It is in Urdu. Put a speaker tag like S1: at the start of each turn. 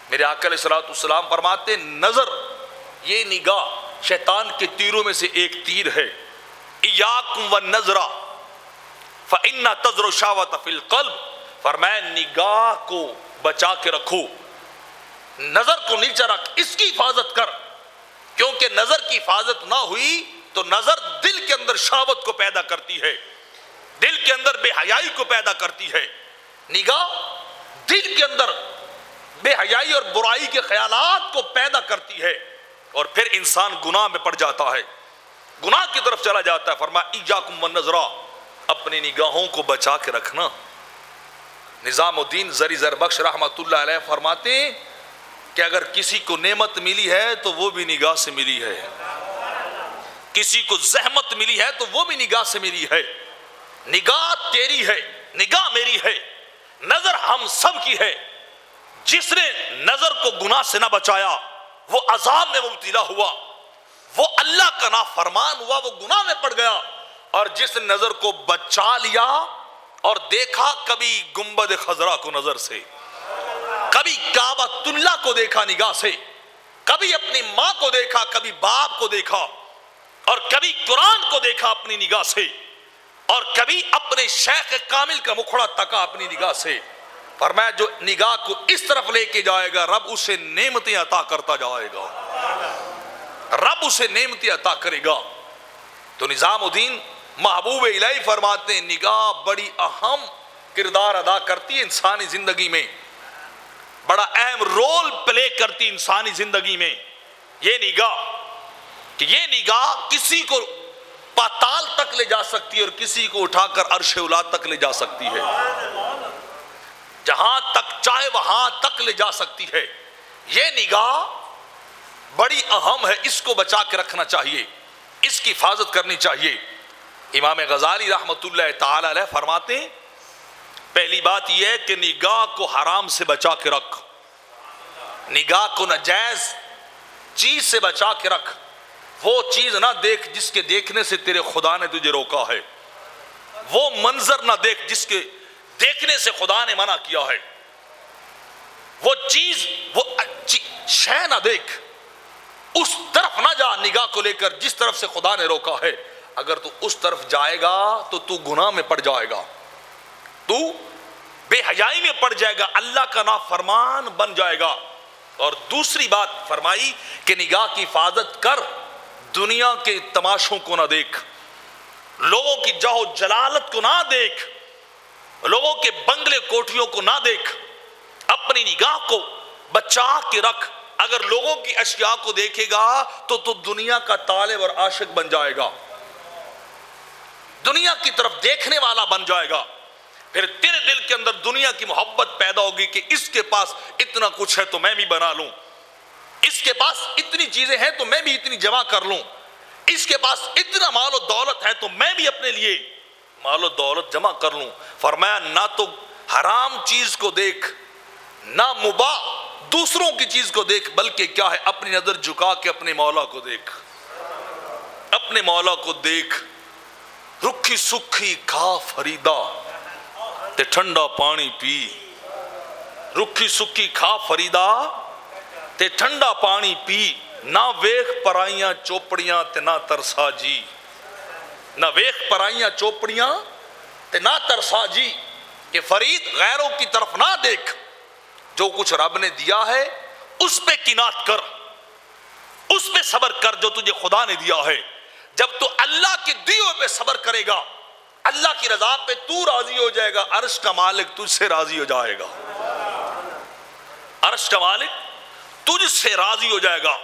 S1: میرے آقا علیہ الصلوۃ والسلام فرماتے نظر، یہ نگاہ شیطان کے تیروں میں سے ایک تیر ہے. ایاکم والنظر فإن تزر الشہوۃ فی القلب. فرمایا نگاہ کو بچا کے رکھو، نظر کو نیچا رکھ، اس کی حفاظت کر، کیونکہ نظر کی حفاظت نہ ہوئی تو نظر دل کے اندر شہوت کو پیدا کرتی ہے، دل کے اندر بے حیائی کو پیدا کرتی ہے. نگاہ دل کے اندر بے حیائی اور برائی کے خیالات کو پیدا کرتی ہے، اور پھر انسان گناہ میں پڑ جاتا ہے، گناہ کی طرف چلا جاتا ہے. فرمایا ایاکم والنظر، اپنی نگاہوں کو بچا کے رکھنا. نظام الدین زری زربخش رحمۃ اللہ علیہ فرماتے ہیں کہ اگر کسی کو نعمت ملی ہے تو وہ بھی نگاہ سے ملی ہے، کسی کو زحمت ملی ہے تو وہ بھی نگاہ سے ملی ہے. نگاہ تیری ہے، نگاہ میری ہے، نظر ہم سب کی ہے. جس نے نظر کو گناہ سے نہ بچایا وہ عذاب میں مبتلا ہوا، وہ اللہ کا نافرمان ہوا، وہ گناہ میں پڑ گیا. اور جس نے نظر کو بچا لیا اور دیکھا کبھی گنبد خضرا کو نظر سے، کبھی کعبۃ اللہ کو دیکھا نگاہ سے، کبھی اپنی ماں کو دیکھا، کبھی باپ کو دیکھا، اور کبھی قرآن کو دیکھا اپنی نگاہ سے، اور کبھی اپنے شیخ کامل کا مکھڑا تکا اپنی نگاہ سے. فرمایا جو نگاہ کو اس طرف لے کے جائے گا رب اسے نعمتیں عطا کرتا جائے گا، رب اسے نعمتیں عطا کرے گا. تو نظام الدین محبوب الہی فرماتے ہیں نگاہ بڑی اہم کردار ادا کرتی ہے انسانی زندگی میں، بڑا اہم رول پلے کرتی انسانی زندگی میں. یہ نگاہ کہ یہ نگاہ کسی کو پاتال تک لے جا سکتی ہے اور کسی کو اٹھا کر عرش اولا تک لے جا سکتی ہے، جہاں تک چاہے وہاں تک لے جا سکتی ہے. یہ نگاہ بڑی اہم ہے، اس کو بچا کے رکھنا چاہیے، اس کی حفاظت کرنی چاہیے. امام غزالی رحمۃ اللہ تعالی علیہ فرماتے ہیں پہلی بات یہ ہے کہ نگاہ کو حرام سے بچا کے رکھ، نگاہ کو ناجائز چیز سے بچا کے رکھ. وہ چیز نہ دیکھ جس کے دیکھنے سے تیرے خدا نے تجھے روکا ہے، وہ منظر نہ دیکھ جس کے دیکھنے سے خدا نے منع کیا ہے، وہ چیز وہ شے نہ دیکھ، اس طرف نہ جا نگاہ کو لے کر جس طرف سے خدا نے روکا ہے. اگر تو اس طرف جائے گا تو گناہ میں پڑ جائے گا، تو بے حیائی میں پڑ جائے گا، اللہ کا نافرمان بن جائے گا. اور دوسری بات فرمائی کہ نگاہ کی حفاظت کر، دنیا کے تماشوں کو نہ دیکھ، لوگوں کی جاہ و جلالت کو نہ دیکھ، لوگوں کے بنگلے کوٹھیوں کو نہ دیکھ، اپنی نگاہ کو بچا کے رکھ. اگر لوگوں کی اشیاء کو دیکھے گا تو دنیا کا طالب اور عاشق بن جائے گا، دنیا کی طرف دیکھنے والا بن جائے گا. پھر تیرے دل کے اندر دنیا کی محبت پیدا ہوگی کہ اس کے پاس اتنا کچھ ہے تو میں بھی بنا لوں، اس کے پاس اتنی چیزیں ہیں تو میں بھی اتنی جمع کر لوں، اس کے پاس اتنا مال و دولت ہے تو میں بھی اپنے لیے مال و دولت جمع کر لوں. فرمایا نہ تو حرام چیز کو دیکھ، نہ مباح دوسروں کی چیز کو دیکھ، بلکہ کیا ہے اپنی نظر جھکا کے اپنے مولا کو دیکھ، اپنے مولا کو دیکھ. رکھی سکھی کھا فریدا تے ٹھنڈا پانی پی، رکھی سکھی کھا فریدا تے ٹھنڈا پانی پی. نہ ویخ پرائیاں چوپڑیاں تے نہ ترسا جی، نہ ویخ پرائیاں چوپڑیاں تے نہ ترسا جی. کہ فرید غیروں کی طرف نہ دیکھ، جو کچھ رب نے دیا ہے اس پہ قناعت کر، اس پہ صبر کر جو تجھے خدا نے دیا ہے. جب تو اللہ کے دیے پہ صبر کرے گا، اللہ کی رضا پہ تو راضی ہو جائے گا، عرش کا مالک تجھ سے راضی ہو جائے گا، عرش کا مالک تجھ سے راضی ہو جائے گا.